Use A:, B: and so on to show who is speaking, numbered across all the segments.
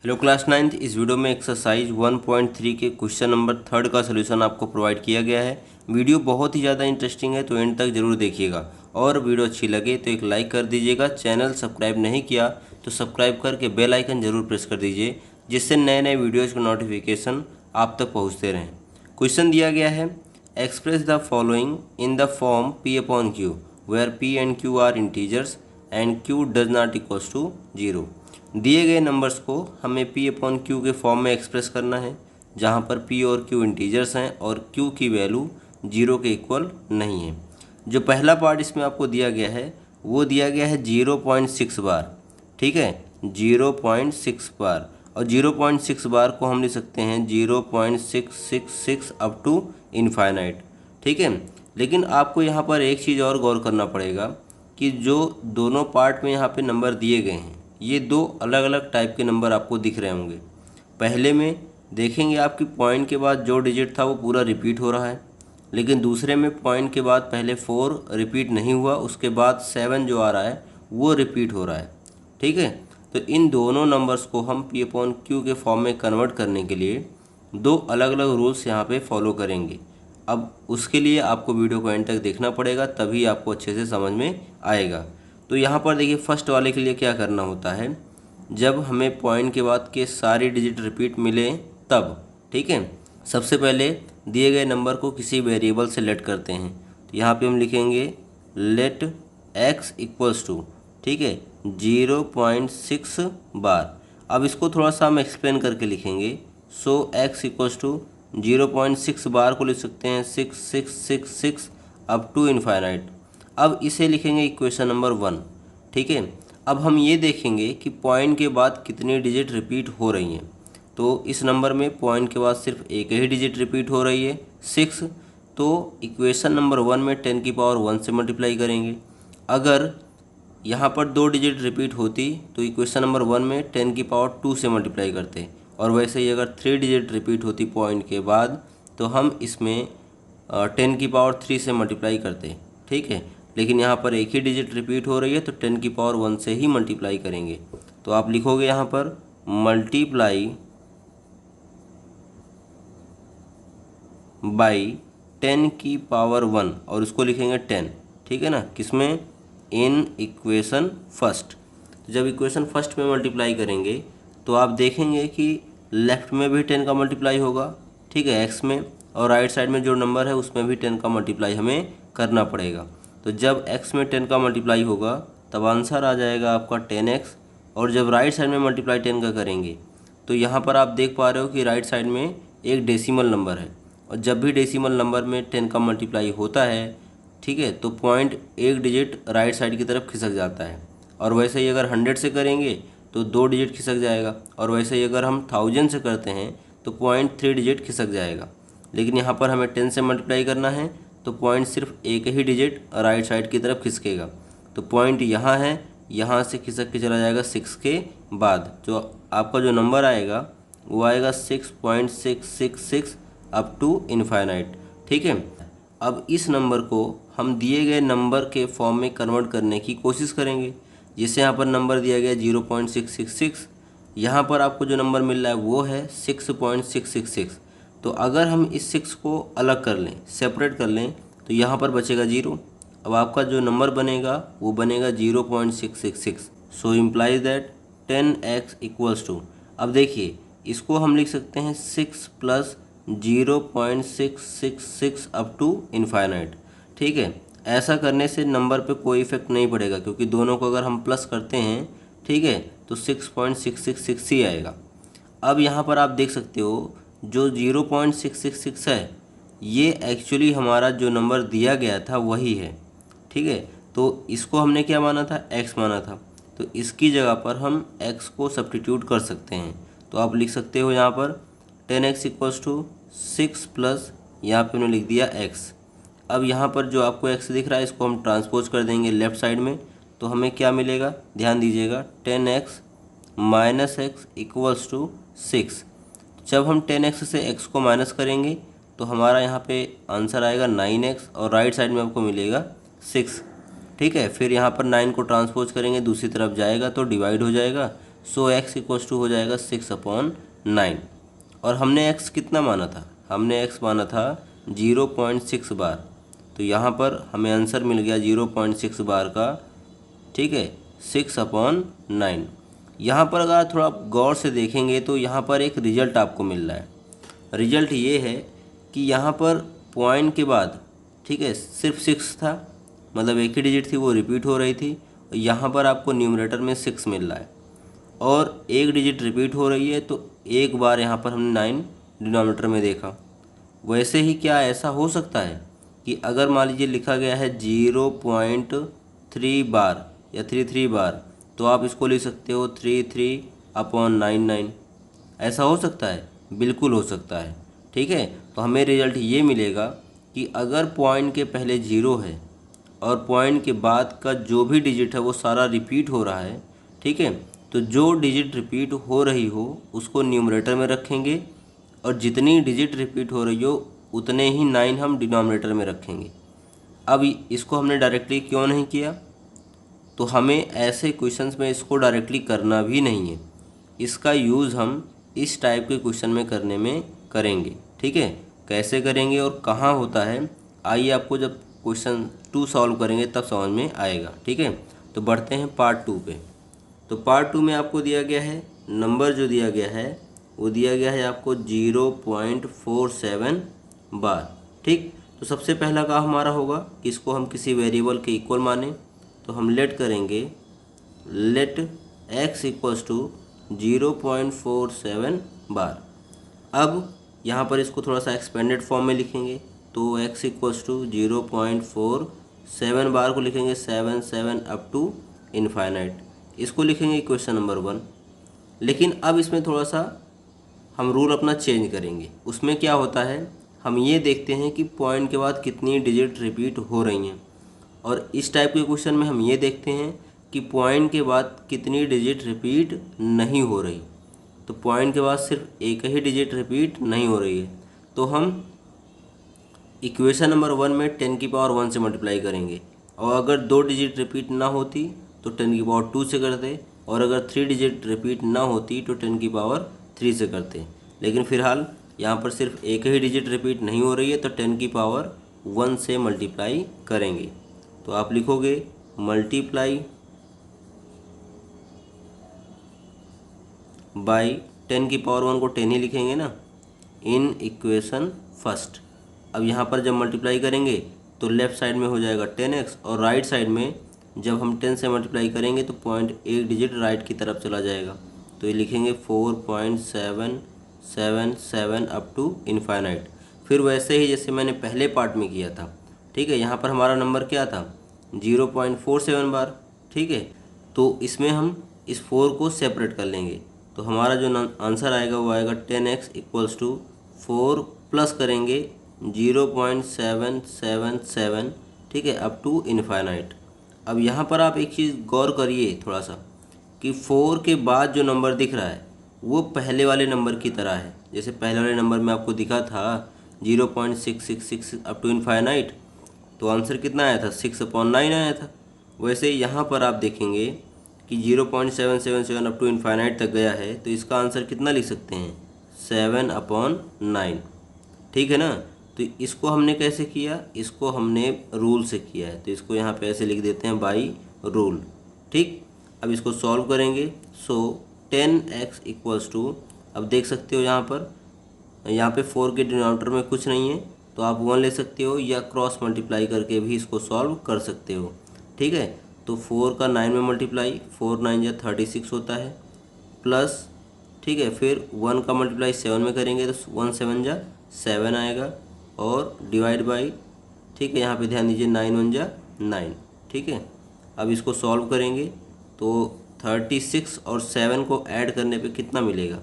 A: Hello class ninth. इस video में exercise 1.3 के क्वेश्चन नंबर 3 का सलूशन आपको प्रोवाइड किया गया है। वीडियो बहुत ही ज़्यादा इंटरेस्टिंग है तो एंड तक ज़रूर देखिएगा और वीडियो अच्छी लगे तो एक लाइक कर दीजिएगा। चैनल सब्सक्राइब नहीं किया तो सब्सक्राइब करके बेल आइकन ज़रूर प्रेस कर दीजिए, जिससे नए नए वीडियोज़ का नोटिफिकेशन आप तक पहुँचते रहें। क्वेश्चन दिया गया है, express the following in the form P upon Q where P and Q are integers and Q does not equals to 0। दिए गए नंबर्स को हमें P अपॉन क्यू के फॉर्म में एक्सप्रेस करना है, जहाँ पर P और Q इंटीजर्स हैं और Q की वैल्यू 0 के इक्वल नहीं है। जो पहला पार्ट इसमें आपको दिया गया है वो दिया गया है 0.6 बार, ठीक है, 0.6 बार। और 0.6 बार को हम लिख सकते हैं 0.666 अप टू इनफाइनाइट, ठीक है। लेकिन आपको यहाँ पर एक चीज़ और गौर करना पड़ेगा कि जो दोनों पार्ट में यहाँ पे नंबर दिए गए हैं, ये दो अलग अलग टाइप के नंबर आपको दिख रहे होंगे। पहले में देखेंगे आपकी पॉइंट के बाद जो डिजिट था वो पूरा रिपीट हो रहा है, लेकिन दूसरे में पॉइंट के बाद पहले 4 रिपीट नहीं हुआ, उसके बाद 7 जो आ रहा है वो रिपीट हो रहा है, ठीक है। तो इन दोनों नंबर्स को हम P अपॉन क्यू के फॉर्म में कन्वर्ट करने के लिए दो अलग अलग रूल्स यहाँ पे फॉलो करेंगे। अब उसके लिए आपको वीडियो को एंड तक देखना पड़ेगा, तभी आपको अच्छे से समझ में आएगा। तो यहाँ पर देखिए, फर्स्ट वाले के लिए क्या करना होता है, जब हमें पॉइंट के बाद के सारी डिजिट रिपीट मिले तब, ठीक है। सबसे पहले दिए गए नंबर को किसी वेरिएबल से लेट करते हैं। तो यहाँ पे हम लिखेंगे लेट x इक्वल्स टू, ठीक है, 0.6 बार। अब इसको थोड़ा सा हम एक्सप्लेन करके लिखेंगे। सो x इक्वल्स टू 0.6 बार को लिख सकते हैं 6666 अप टू इनफाइनाइट। अब इसे लिखेंगे इक्वेशन नंबर 1, ठीक है। अब हम ये देखेंगे कि पॉइंट के बाद कितनी डिजिट रिपीट हो रही हैं। तो इस नंबर में पॉइंट के बाद सिर्फ एक ही डिजिट रिपीट हो रही है 6। तो इक्वेशन नंबर 1 में 10 की पावर 1 से मल्टीप्लाई करेंगे। अगर यहाँ पर 2 डिजिट रिपीट होती तो इक्वेशन नंबर 1 में 10 की पावर 2 से मल्टीप्लाई करते, और वैसे ही अगर 3 डिजिट रिपीट होती पॉइंट के बाद तो हम इसमें 10 की पावर 3 से मल्टीप्लाई करते, ठीक है। लेकिन यहाँ पर एक ही डिजिट रिपीट हो रही है तो 10 की पावर 1 से ही मल्टीप्लाई करेंगे। तो आप लिखोगे यहाँ पर मल्टीप्लाई बाई 10 की पावर 1 और उसको लिखेंगे 10, ठीक है ना, किसमें, इन इक्वेशन फर्स्ट। जब इक्वेशन फर्स्ट में मल्टीप्लाई करेंगे तो आप देखेंगे कि लेफ्ट में भी 10 का मल्टीप्लाई होगा, ठीक है, एक्स में, और राइट साइड में जो नंबर है उसमें भी 10 का मल्टीप्लाई हमें करना पड़ेगा। तो जब एक्स में 10 का मल्टीप्लाई होगा तब आंसर आ जाएगा आपका 10x। और जब राइट साइड में मल्टीप्लाई 10 का करेंगे तो यहाँ पर आप देख पा रहे हो कि राइट साइड में एक डेसिमल नंबर है, और जब भी डेसिमल नंबर में 10 का मल्टीप्लाई होता है, ठीक है, तो पॉइंट एक डिजिट राइट साइड की तरफ खिसक जाता है। और वैसे ही अगर 100 से करेंगे तो 2 डिजिट खिसक जाएगा, और वैसे ही अगर हम 1000 से करते हैं तो पॉइंट 3 डिजिट खिसक जाएगा। लेकिन यहाँ पर हमें 10 से मल्टीप्लाई करना है तो पॉइंट सिर्फ एक ही डिजिट राइट साइड की तरफ खिसकेगा। तो पॉइंट यहाँ है, यहाँ से खिसक के चला जाएगा 6 के बाद, जो आपका जो नंबर आएगा वो आएगा 6.666 अप टू इनफाइनाइट, ठीक है। अब इस नंबर को हम दिए गए नंबर के फॉर्म में कन्वर्ट करने की कोशिश करेंगे। जैसे यहाँ पर नंबर दिया गया 0.666, यहाँ पर आपको जो नंबर मिल रहा है वो है 6.666। तो अगर हम इस 6 को अलग कर लें, सेपरेट कर लें, तो यहाँ पर बचेगा 0। अब आपका जो नंबर बनेगा वो बनेगा 0.666। So implies that 10x equals to, अब देखिए इसको हम लिख सकते हैं 6 प्लस 0.666 अप टू इनफाइनाइट, ठीक है। ऐसा करने से नंबर पे कोई इफेक्ट नहीं पड़ेगा, क्योंकि दोनों को अगर हम प्लस करते हैं, ठीक है, तो 6.666 ही आएगा। अब यहाँ पर आप देख सकते हो जो 0.666 है ये एक्चुअली हमारा जो नंबर दिया गया था वही है, ठीक है। तो इसको हमने क्या माना था, x माना था, तो इसकी जगह पर हम x को सब्स्टिट्यूट कर सकते हैं। तो आप लिख सकते हो यहाँ पर 10x इक्वल्स टू 6 प्लस, यहाँ पे हमने लिख दिया x। अब यहाँ पर जो आपको x दिख रहा है इसको हम ट्रांसपोज कर देंगे लेफ़्ट साइड में, तो हमें क्या मिलेगा, ध्यान दीजिएगा, 10x minus x equals to 6। जब हम 10x से x को माइनस करेंगे तो हमारा यहाँ पे आंसर आएगा 9x, और राइट साइड में आपको मिलेगा 6, ठीक है। फिर यहाँ पर 9 को ट्रांसपोज करेंगे दूसरी तरफ जाएगा तो डिवाइड हो जाएगा, सो x इक्वल्स टू हो जाएगा 6/9। और हमने x कितना माना था, हमने x माना था 0.6 बार, तो यहाँ पर हमें आंसर मिल गया 0.6 बार का, ठीक है, 6/9। यहाँ पर अगर थोड़ा गौर से देखेंगे तो यहाँ पर एक रिजल्ट आपको मिल रहा है। रिजल्ट ये है कि यहाँ पर पॉइंट के बाद, ठीक है, सिर्फ 6 था, मतलब एक ही डिजिट थी वो रिपीट हो रही थी। यहाँ पर आपको न्यूमरेटर में 6 मिल रहा है और एक डिजिट रिपीट हो रही है, तो एक बार यहाँ पर हमने 9 डिनोमिनेटर में देखा। वैसे ही क्या ऐसा हो सकता है कि अगर मान लीजिए लिखा गया है 0.3 बार या 33 बार, तो आप इसको लिख सकते हो 33/99। ऐसा हो सकता है, बिल्कुल हो सकता है, ठीक है। तो हमें रिजल्ट ये मिलेगा कि अगर पॉइंट के पहले 0 है और पॉइंट के बाद का जो भी डिजिट है वो सारा रिपीट हो रहा है, ठीक है, तो जो डिजिट रिपीट हो रही हो उसको न्यूमरेटर में रखेंगे और जितनी डिजिट रिपीट हो रही हो उतने ही 9 हम डिनोमिनेटर में रखेंगे। अब इसको हमने डायरेक्टली क्यों नहीं किया, तो हमें ऐसे क्वेश्चंस में इसको डायरेक्टली करना भी नहीं है, इसका यूज़ हम इस टाइप के क्वेश्चन में करने में करेंगे, ठीक है। कैसे करेंगे और कहाँ होता है, आइए आपको जब क्वेश्चन 2 सॉल्व करेंगे तब समझ में आएगा, ठीक है। तो बढ़ते हैं पार्ट 2 पे। तो पार्ट 2 में आपको दिया गया है, नंबर जो दिया गया है वो दिया गया है आपको 0.47 बार, ठीक। तो सबसे पहला काम हमारा होगा कि इसको हम किसी वेरिएबल के इक्वल माने, तो हम लेट करेंगे, लेट x इक्वल्स टू 0.47 बार। अब यहाँ पर इसको थोड़ा सा एक्सपेंडेड फॉर्म में लिखेंगे, तो x इक्वल्स टू 0.47 बार को लिखेंगे 7 अप टू इनफाइनाइट, इसको लिखेंगे इक्वेशन नंबर 1। लेकिन अब इसमें थोड़ा सा हम रूल अपना चेंज करेंगे। उसमें क्या होता है, हम ये देखते हैं कि पॉइंट के बाद कितनी डिजिट रिपीट हो रही हैं, और इस टाइप के क्वेश्चन में हम ये देखते हैं कि पॉइंट के बाद कितनी डिजिट रिपीट नहीं हो रही। तो पॉइंट के बाद सिर्फ एक ही डिजिट रिपीट नहीं हो रही है, तो हम इक्वेशन नंबर 1 में 10 की पावर 1 से मल्टीप्लाई करेंगे, और अगर 2 डिजिट रिपीट ना होती तो 10 की पावर 2 से करते, और अगर 3 डिजिट रिपीट ना होती तो 10 की पावर 3 से करते। लेकिन फ़िलहाल यहाँ पर सिर्फ एक ही डिजिट रिपीट नहीं हो रही है, तो 10 की पावर 1 से मल्टीप्लाई करेंगे। तो आप लिखोगे मल्टीप्लाई बाई 10 की पावर 1 को 10 ही लिखेंगे ना, इन इक्वेशन फर्स्ट। अब यहाँ पर जब मल्टीप्लाई करेंगे तो लेफ़्ट साइड में हो जाएगा 10x, और राइट साइड में जब हम 10 से मल्टीप्लाई करेंगे तो पॉइंट एक डिजिट राइट की तरफ चला जाएगा, तो ये लिखेंगे 4.777 अप टू इनफाइनाइट। फिर वैसे ही जैसे मैंने पहले पार्ट में किया था, ठीक है, यहाँ पर हमारा नंबर क्या था 0.47 बार, ठीक है। तो इसमें हम इस 4 को सेपरेट कर लेंगे, तो हमारा जो आंसर आएगा वो आएगा 10x इक्वल्स टू 4 प्लस करेंगे 0.777, ठीक है, अप टू इनफाइनाइट। अब यहाँ पर आप एक चीज़ गौर करिए थोड़ा सा, कि 4 के बाद जो नंबर दिख रहा है वो पहले वाले नंबर की तरह है। जैसे पहले वाले नंबर में आपको दिखा था 0.666 अप टू इनफाइनाइट, तो आंसर कितना आया था 6/9 आया था। वैसे यहाँ पर आप देखेंगे कि 0.777 अप टू इनफाइनाइट तक गया है, तो इसका आंसर कितना लिख सकते हैं 7/9, ठीक है ना। तो इसको हमने कैसे किया, इसको हमने रूल से किया है, तो इसको यहाँ पे ऐसे लिख देते हैं बाई रूल, ठीक। अब इसको सॉल्व करेंगे, सो 10x इक्वल्स टू, अब देख सकते हो यहाँ पे 4 के डिनोमिनेटर में कुछ नहीं है, तो आप 1 ले सकते हो या क्रॉस मल्टीप्लाई करके भी इसको सॉल्व कर सकते हो, ठीक है। तो 4 का 9 में मल्टीप्लाई, 4 9 या 36 होता है, प्लस, ठीक है, फिर 1 का मल्टीप्लाई 7 में करेंगे तो 1 7 जा 7 आएगा, और डिवाइड बाई, ठीक है, यहाँ पे ध्यान दीजिए 9 1 जा 9, ठीक है। अब इसको सॉल्व करेंगे तो 36 और 7 को ऐड करने पे कितना मिलेगा,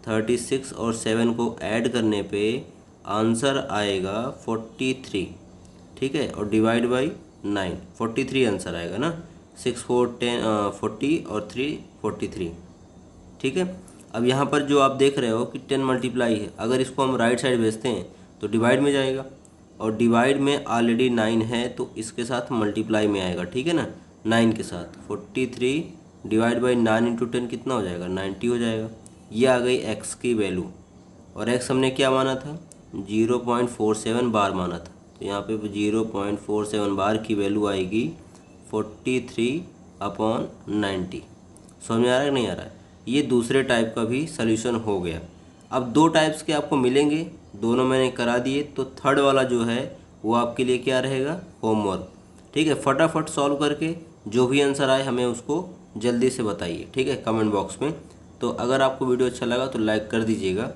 A: 36 और 7 को ऐड करने पे आंसर आएगा 43, ठीक है, और डिवाइड बाई 9, 43 आंसर आएगा ना, 6 4 10 40 और 3 43, ठीक है। अब यहाँ पर जो आप देख रहे हो कि 10 मल्टीप्लाई है, अगर इसको हम राइट साइड भेजते हैं तो डिवाइड में जाएगा, और डिवाइड में ऑलरेडी 9 है तो इसके साथ मल्टीप्लाई में आएगा, ठीक है ना, 9 के साथ 43 डिवाइड बाई 9 इंटू 10 कितना हो जाएगा, 90 हो जाएगा। ये आ गई x की वैल्यू, और x हमने क्या माना था, 0.47 बार माना था, तो यहाँ पे 0.47 बार की वैल्यू आएगी 43/90। समझ में आ रहा है कि नहीं आ रहा है। ये दूसरे टाइप का भी सॉल्यूशन हो गया। अब दो टाइप्स के आपको मिलेंगे, दोनों मैंने करा दिए, तो थर्ड वाला जो है वो आपके लिए क्या रहेगा, होमवर्क। ठीक है, फटाफट सॉल्व करके जो भी आंसर आए हमें उसको जल्दी से बताइए, ठीक है, कमेंट बॉक्स में। तो अगर आपको वीडियो अच्छा लगा तो लाइक कर दीजिएगा।